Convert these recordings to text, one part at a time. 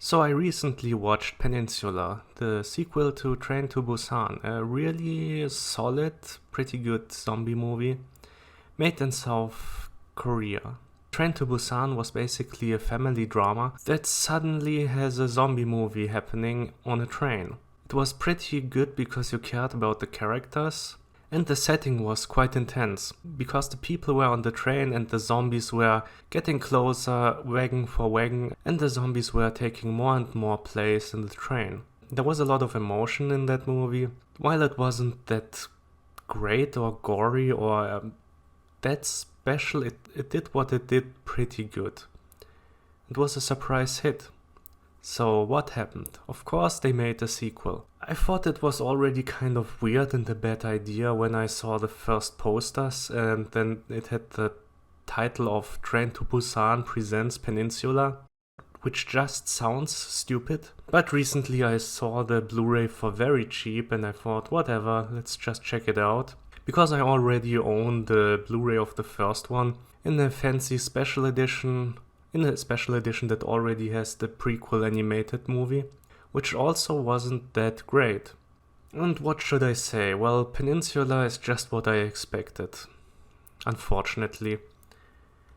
So I recently watched Peninsula, the sequel to Train to Busan, a really solid, pretty good zombie movie made in South Korea. Train to Busan was basically a family drama that suddenly has a zombie movie happening on a train. It was pretty good because you cared about the characters, and the setting was quite intense, because the people were on the train and the zombies were getting closer, wagon for wagon, and the zombies were taking more and more place in the train. There was a lot of emotion in that movie. While it wasn't that great or gory or that special, it did what it did pretty good. It was a surprise hit. So what happened? Of course they made a sequel. I thought it was already kind of weird and a bad idea when I saw the first posters and then it had the title of Train to Busan Presents Peninsula, which just sounds stupid. But recently I saw the Blu-ray for very cheap and I thought whatever, let's just check it out. Because I already own the Blu-ray of the first one in a fancy special edition, that already has the prequel animated movie, which also wasn't that great. And what should I say? Well, Peninsula is just what I expected, unfortunately.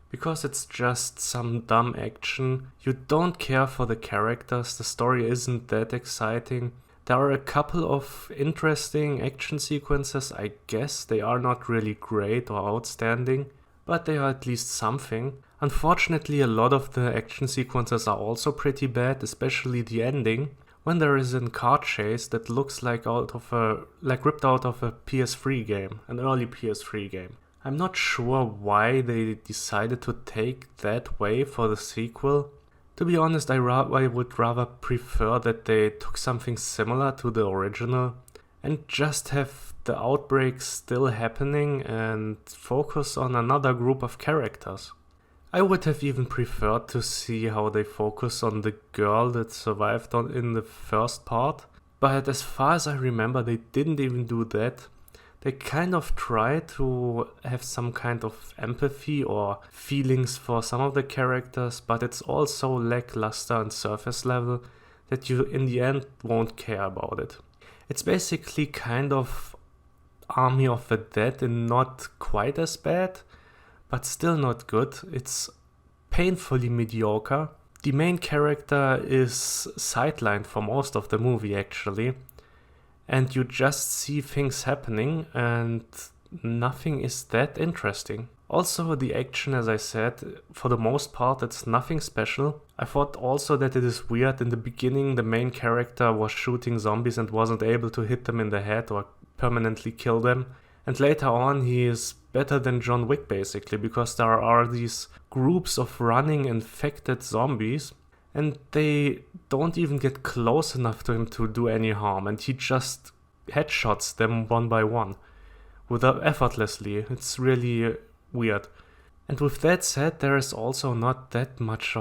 Because it's just some dumb action, you don't care for the characters, the story isn't that exciting. There are a couple of interesting action sequences, I guess. They are not really great or outstanding, but they are at least something. Unfortunately, a lot of the action sequences are also pretty bad, especially the ending, when there is a car chase that looks like ripped out of a PS3 game, an early PS3 game. I'm not sure why they decided to take that way for the sequel. To be honest, I would rather prefer that they took something similar to the original and just have the outbreak still happening and focus on another group of characters. I would have even preferred to see how they focus on the girl that survived in the first part, but as far as I remember they didn't even do that. They kind of try to have some kind of empathy or feelings for some of the characters, but it's all so lackluster and surface level that you in the end won't care about it. It's basically kind of Army of the Dead and not quite as bad, but still not good. It's painfully mediocre. The main character is sidelined for most of the movie actually, and you just see things happening and nothing is that interesting. Also, the action, as I said, for the most part it's nothing special. I thought also that it is weird. In the beginning the main character was shooting zombies and wasn't able to hit them in the head or permanently kill them. And later on he is better than John Wick basically, because there are these groups of running infected zombies and they don't even get close enough to him to do any harm, and he just headshots them one by one effortlessly. It's really weird. And with that said, there is also not that much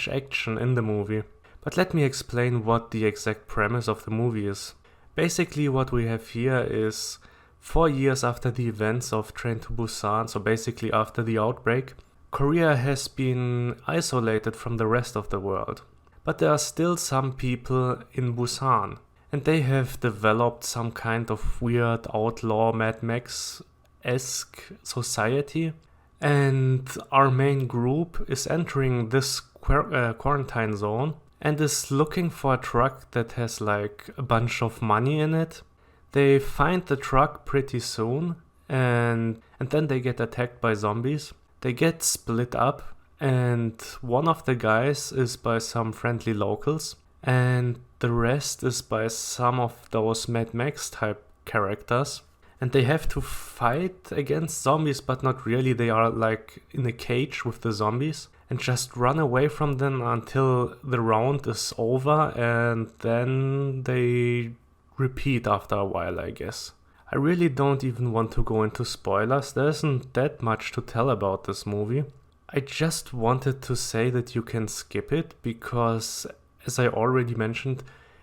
action in the movie. But let me explain what the exact premise of the movie is. Basically what we have here is 4 years after the events of Train to Busan, so basically after the outbreak, Korea has been isolated from the rest of the world. But there are still some people in Busan, and they have developed some kind of weird outlaw Mad Max-esque society. And our main group is entering this quarantine zone and is looking for a truck that has like a bunch of money in it. They find the truck pretty soon and then they get attacked by zombies. They get split up and one of the guys is by some friendly locals and the rest is by some of those Mad Max type characters. And they have to fight against zombies, but not really. They are like in a cage with the zombies and just run away from them until the round is over, and then they repeat after a while, I guess. I really don't even want to go into spoilers. There isn't that much to tell about this movie. I just wanted to say that you can skip it because, as I already mentioned,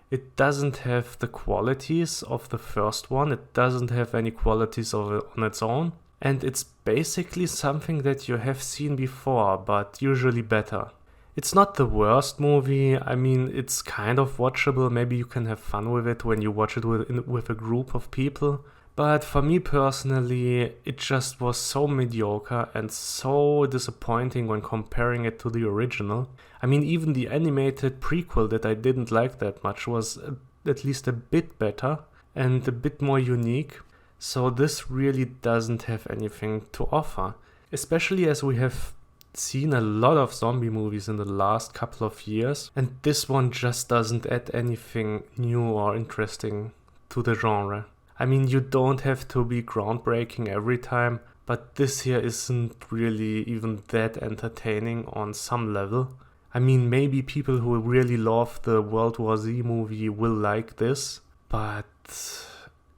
it doesn't have the qualities of the first one. It doesn't have any qualities of it on its own. And it's basically something that you have seen before, but usually better. It's not the worst movie. I mean, it's kind of watchable. Maybe you can have fun with it when you watch it with a group of people. But for me personally, it just was so mediocre and so disappointing when comparing it to the original. I mean, even the animated prequel that I didn't like that much was at least a bit better and a bit more unique. So this really doesn't have anything to offer, especially as we have seen a lot of zombie movies in the last couple of years, and this one just doesn't add anything new or interesting to the genre. I mean, you don't have to be groundbreaking every time, but this here isn't really even that entertaining on some level. I mean, maybe people who really love the World War Z movie will like this, but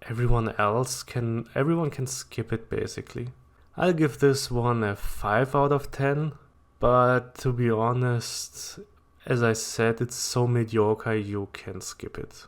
everyone can skip it basically. I'll give this one a 5 out of 10, but to be honest, as I said, it's so mediocre you can skip it.